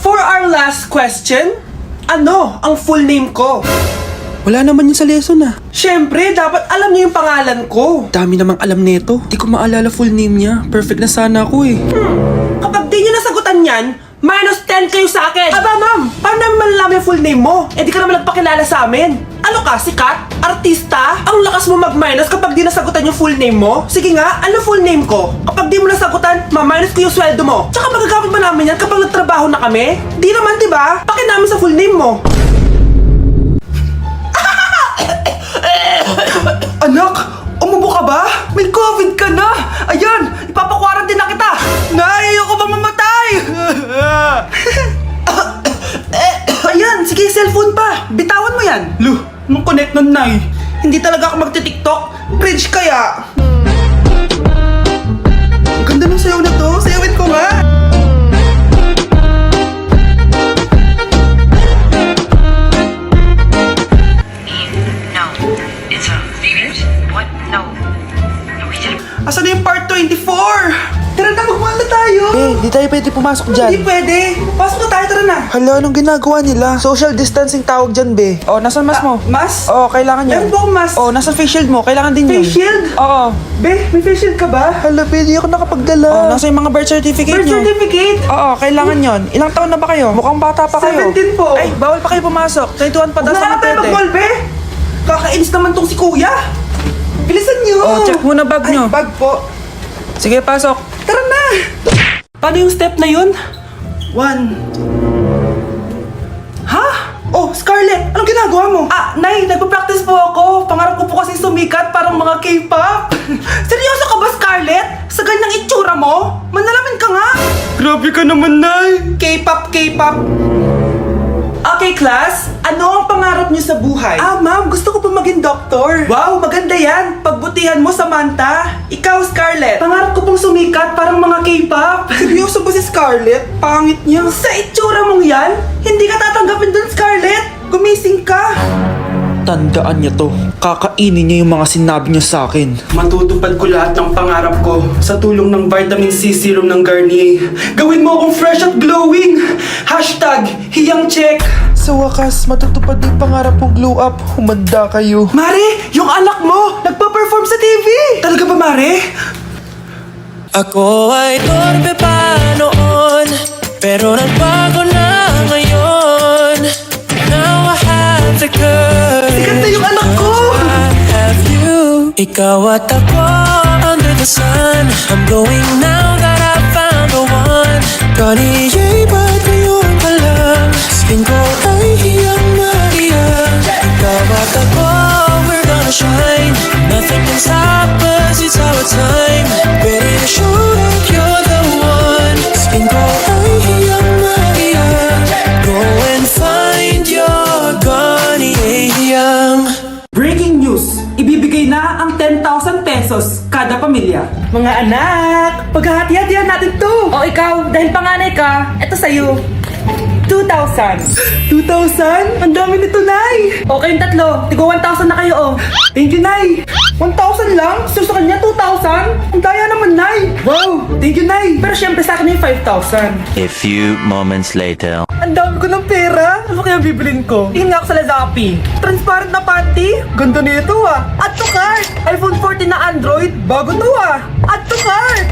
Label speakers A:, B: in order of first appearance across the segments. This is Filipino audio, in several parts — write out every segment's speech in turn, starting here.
A: For our last question, ano ang full name ko?
B: Wala naman yun sa lesson ah.
A: Siyempre, dapat alam niyo yung pangalan ko.
B: Dami namang alam nito. Di ko maalala full name niya. Perfect na sana ako eh.
A: Kapag di niyo nasagutan yan, minus 10 kayo sa akin. Aba ma'am, paano namin malalaman yung full name mo? Eh di ka naman nagpakilala sa amin. Ano ka, sikat? Artista? Ang lakas mo mag-minus kapag di nasagutan yung full name mo? Sige nga, ano full name ko? Kapag di mo nasagutan, ma-minus ko yung sweldo mo. Tsaka magagamit ba namin yan kapag nagtrabaho na kami? Di naman, di ba? Pakin namin sa full name mo. Anak, umubo ka ba? May COVID ka na! Ayan, ipapakwarantin na kita! Nay, ayoko bang mamatay? Ayan, sige, cellphone pa. Bitawan mo yan. Lu, nung connect nun, Nay. Hindi talaga ako magti-tiktok. Bridge kaya. Ang ganda ng sayaw na to. Sayawin ko nga.
C: No. It's a figures? What? No. No, we didn't.
A: Asan na yung part 24? Tara na, magmahal na tayo.
B: Di tayo pwede pumasok
A: Hindi pwede. Pasok na tayo, tara na.
B: Hala, anong ginagawa nila? Social distancing tawag dyan, be. Oh, nasan mas mo?
A: Mas?
B: Oo, kailangan
A: Meron
B: yun.
A: po akong mas.
B: Oh, nasan face shield mo? Kailangan din yun.
A: Face shield?
B: Oo.
A: Be, may face shield ka ba?
B: Hala, pwede ako nakapagdala. Oh, nasa yung mga birth certificate
A: Birth
B: nyo?
A: certificate?
B: Oo, kailangan yon. Ilang taon na ba kayo? Mukhang bata pa kayo.
A: 17 po.
B: Ay, bawal pa kayo pumasok. 21 pa daw
A: Huwag
B: sa
A: na tayo
B: pwede.
A: mag-mall, be. Kakainis naman tong si kuya. Bilisan nyo.
B: Oh, check muna bag nyo.
A: Ay, bag po.
B: Sige, pasok.
A: Tara na. Paano yung step na yun? 1. Ha? Oh, Scarlett, anong ginagawa mo? Ah, Nay, nagpa-practice po ako. Pangarap ko po kasi sumikat parang mga K-pop. Seryoso ka ba, Scarlett? Sa ganyang itsura mo? Manalamin ka nga. Grabe ka naman, Nay. K-pop, K-pop. Okay, class. Ano ang pangarap niyo sa buhay? Ah, ma'am, gusto ko po maging doktor. Wow, maganda yan. Pagbutihan mo, Samantha. Ikaw, Scarlett. Pangarap ko pong sumikat parang mga K-pop. Seryoso ba si Scarlett? Pangit niya. Sa itsura mong yan, hindi ka tatanggapin dun, Scarlett. Gumising ka.
B: Tandaan niyo to. Kakainin niyo yung mga sinabi niyo sa akin.
A: Matutupad ko lahat ng pangarap ko sa tulong ng vitamin C serum ng Garnier. Gawin mo akong fresh at glowing. Hashtag hiyang check.
B: Sa wakas, matutupad yung pangarap kong glow up. Humanda kayo.
A: Mare, yung anak mo, nagpa-perform sa TV. Talaga ba, Mare?
D: Ako ay torpe pa noon, pero nagbago na ngayon. Now I have the courage.
A: Sikat na yung anak ko.
D: I have you. Ikaw at ako under the sun. I'm going now that I found the one. Kaniya'y ba't ngayon pa lang? Skin ko ay hiyang Maria. Ikaw at ako, we're gonna shine. Nothing can stop us, it's our time. Ready to show that you're the one. Skin ko ay hiyang Maria. Go and find your Garnier.
A: Breaking news! Ibibigay na ang 10,000 pesos kada pamilya. Mga anak, paghahati-hatihan natin to.
E: O ikaw, dahil panganay ka, eto sa'yo. 2,000.
A: 2,000? Ang dami nito, Nay!
E: O kayong tatlo, tigo 1,000 na kayo, oh.
A: Thank you, Nay! 1,000 lang? So sa kanya, 2,000? Ang daya naman, Nay! Wow! Thank you, Nay!
E: Pero syempre sa akin yung 5,000.
F: A few moments later.
A: Ang dami ko ng pera! Ano kaya bibilin ko?
E: Tingin nga ako sa Lazappi.
A: Transparent na panty? Ganda nito ah! Add to cart! iPhone 14 na Android? Bago to ah! Add to cart!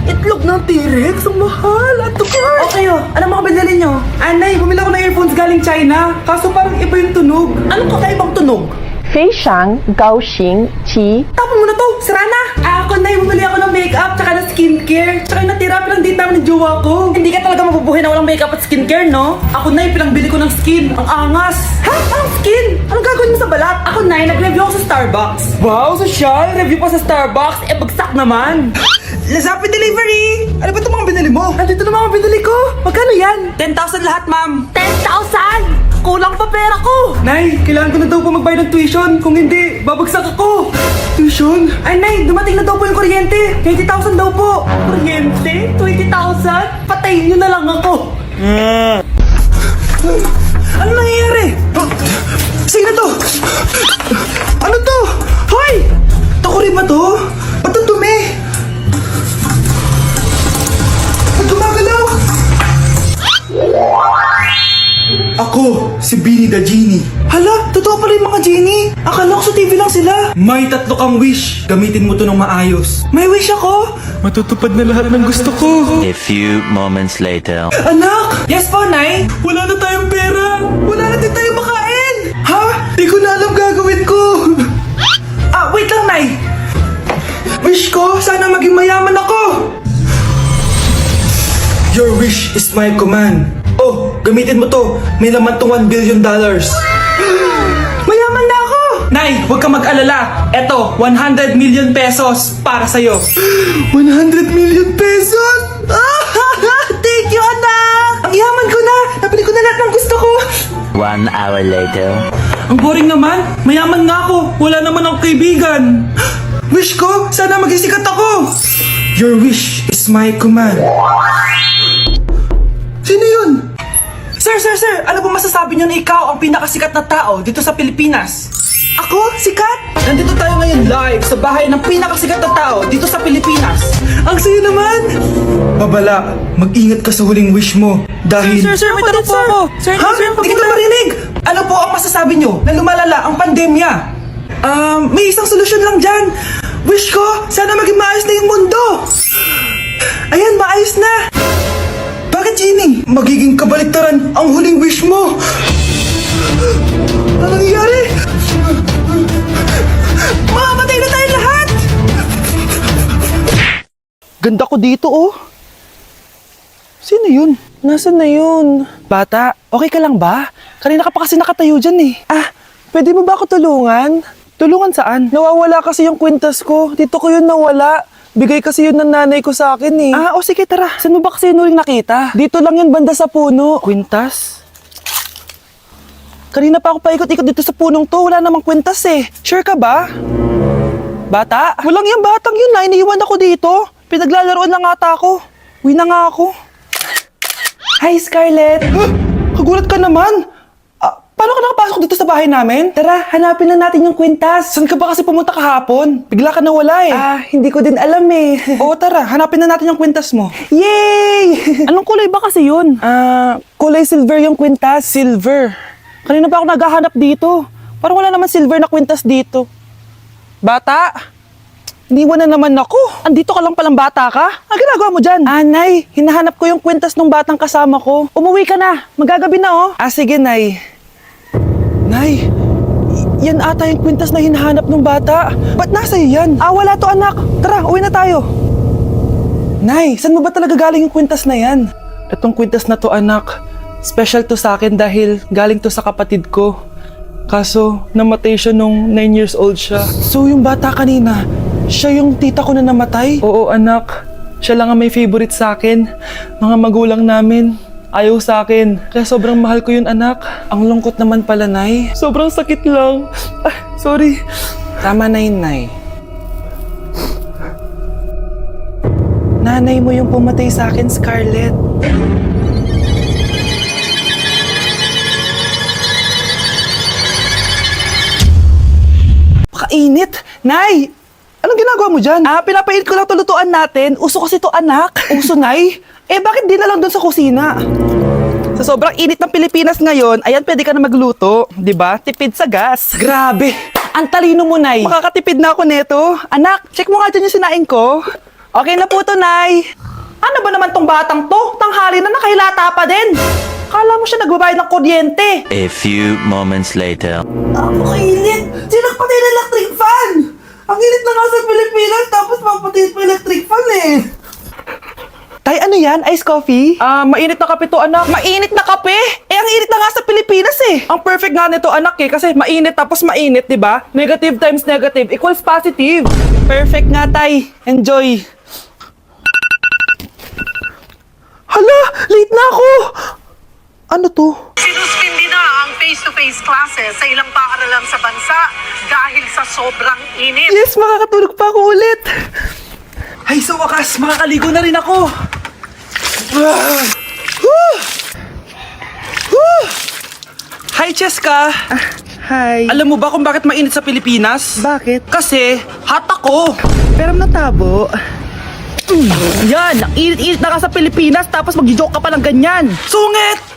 A: Itlog ng T-Rex? Ang mahal! Add to cart!
E: O kayo, ano mga binili nyo?
A: Anay, bumili ako ng earphones galing China. Kaso parang iba yung tunog. Anong kakaibang tunog?
G: 非常高兴其
A: Tapon mo na to! Sira na! Ako na, bumili ako ng makeup tsaka ng skincare. Tsaka yung natira pa ng date namin ng jowa ko.
E: Hindi ka talaga mabubuhay na walang makeup at skincare, no?
A: Ako na, pinangbili ko ng skin. Ang angas! Ha? Anong skin? Anong gagawin mo sa balat?
E: Ako na, nag-review ako sa Starbucks.
A: Wow, social! Review pa sa Starbucks. Eh, bagsak naman! Lazappi Delivery! Ano ba itong mga binili mo? Andito na mga binili ko. Magkano yan? 10,000 lahat, ma'am.
E: 10,000! Kulang pa pera ko!
A: Nay, kailangan ko na daw po magbayad ng tuition. Kung hindi, babagsak ako. Tuition? Ay, Nay, dumating na daw po yung kuryente. 20,000 daw po.
E: Kuryente? 20,000? Patayin nyo na lang ako.
A: Ano nangyayari? Sino to? Ano to? Hoy! Takuri ba to? Ba't ang dumi? Ba't gumagalaw? si Beanie the Genie. Hala, totoo pala yung mga genie. Akala ko sa TV lang sila. May 3 kang wish. Gamitin mo to ng maayos. May wish ako? Matutupad na lahat ng gusto ko.
F: A few moments later.
A: Anak! Yes po, Nay? Wala na tayong pera. Wala na din tayong makain. Ha? Di ko na alam gagawin ko. Wait lang, Nay. Wish ko, sana maging mayaman ako. Your wish is my command. Oh, gamitin mo to. May laman tong $1 billion. Mayaman na ako! Nay, huwag ka mag-alala. Eto, 100 million pesos para sa'yo. 100 million pesos? Thank you, anak! Ang yaman ko na! Nabili ko na lahat ng gusto ko.
F: 1 hour later.
A: Ang boring naman. Mayaman nga ako. Wala naman akong kaibigan. Wish ko, sana maging sikat ako. Your wish is my command. Sino yun? Sir! Ano po masasabi niyo na ikaw ang pinakasikat na tao dito sa Pilipinas? Ako? Sikat? Nandito tayo ngayon live sa bahay ng pinakasikat na tao dito sa Pilipinas. Ang saya naman! Babala, mag-ingat ka sa huling wish mo dahil... Sir, may tanong po ako. Sir, hindi kita marinig! Ano po ang masasabi niyo na lumalala ang pandemya? May isang solusyon lang dyan. Wish ko, sana maging maayos na yung mundo. Ayan, maayos na. Bakit, Genie? Magiging kabaliktaran ang huling wish mo. Ano nangyayari? Mamamatay na tayo lahat! Ganda ko dito, oh. Sino yun? Nasaan na yun? Bata, okay ka lang ba? Kanina ka pa kasi nakatayo dyan eh. Pwede mo ba ako tulungan? Tulungan saan? Nawawala kasi yung kwintas ko. Dito ko yun nawala. Bigay kasi yun ng nanay ko sa akin eh. Sige tara. Saan mo ba kasi yun uling nakita? Dito lang yun banda sa puno. Kwintas? Kanina pa ako paikot-ikot dito sa punong to. Wala namang kwintas eh. Sure ka ba? Bata? Walang yung batang yun na. Iniiwan ako dito. Pinaglalaroan lang ata ako. Uwi na nga ako. Hi, Scarlett! Kagulat ka naman! Paano ka nakapasok dito sa bahay namin? Tara, hanapin na natin yung kwintas. Saan ka ba kasi pumunta kahapon? Bigla ka nawala eh. Hindi ko din alam eh. Oo, tara, hanapin na natin yung kwintas mo. Yay! Anong kulay ba kasi yun? Kulay silver yung kwintas. Silver? Kanina pa ako naghahanap dito. Parang wala naman silver na kwintas dito. Bata? Iniwan na naman ako. Andito ka lang palang bata ka? Ang ginagawa mo dyan? Nay, hinahanap ko yung kwintas ng batang kasama ko. Umuwi ka na. Magagabi na oh. Sige, Nay. Nay, yan ata yung kwintas na hinahanap ng bata. Ba't nasa iyo yan? Wala to anak. Tara, uwi na tayo. Nay, saan mo ba talaga galing yung kwintas na yan? Itong kwintas na to anak, special to sa akin dahil galing to sa kapatid ko. Kaso, namatay siya nung 9 years old siya. So yung bata kanina, siya yung tita ko na namatay? Oo anak, siya lang ang may favorite sa akin. Mga magulang namin. Ayaw sa akin. Kaya sobrang mahal ko yun, anak. Ang lungkot naman pala, Nay. Sobrang sakit lang. Sorry. Tama na yun, Nay. Nanay mo yung pumatay sa akin, Scarlett. Pakainit. Nay! Anong ginagawa mo dyan? Pinapainit ko lang tulutuan natin. Uso kasi to, anak. Uso, Nay? Bakit di na lang doon sa kusina? Sa sobrang init ng Pilipinas ngayon, ayan, pwede ka na magluto. Diba? Tipid sa gas. Grabe! Ang talino mo, Nay. Makakatipid na ako neto. Anak, check mo nga dyan yung sinaing ko. Okay na po to, Nay. Ano ba naman tong batang to? Tanghali na nakahilata pa din. Kala mo siya nagbabayad ng kuryente.
F: A few moments later.
A: Napakainit! Sino patay ng electric fan? Ang init na nga sa Pilipinas, tapos mapatay pa electric fan eh. Tay, ano yan? Ice coffee? Mainit na kape to, anak. Mainit na kape? Ang init na nga sa Pilipinas eh. Ang perfect nga nito, anak eh. Kasi mainit tapos mainit, di ba? Negative times negative equals positive. Perfect nga, Tay. Enjoy. Hala! Late na ako! Ano to?
H: Sinuspindi na ang face-to-face classes sa ilang paaralan sa bansa dahil sa sobrang init.
A: Yes, makakatulog pa ako ulit. Ay, sa wakas, makakaligo na rin ako. Hi, Cheska. Hi. Alam mo ba kung bakit mainit sa Pilipinas? Bakit? Kasi hot ako. Pero natabo. Yan, ang init-init na ka sa Pilipinas tapos mag-joke ka pa ng ganyan. Sungit!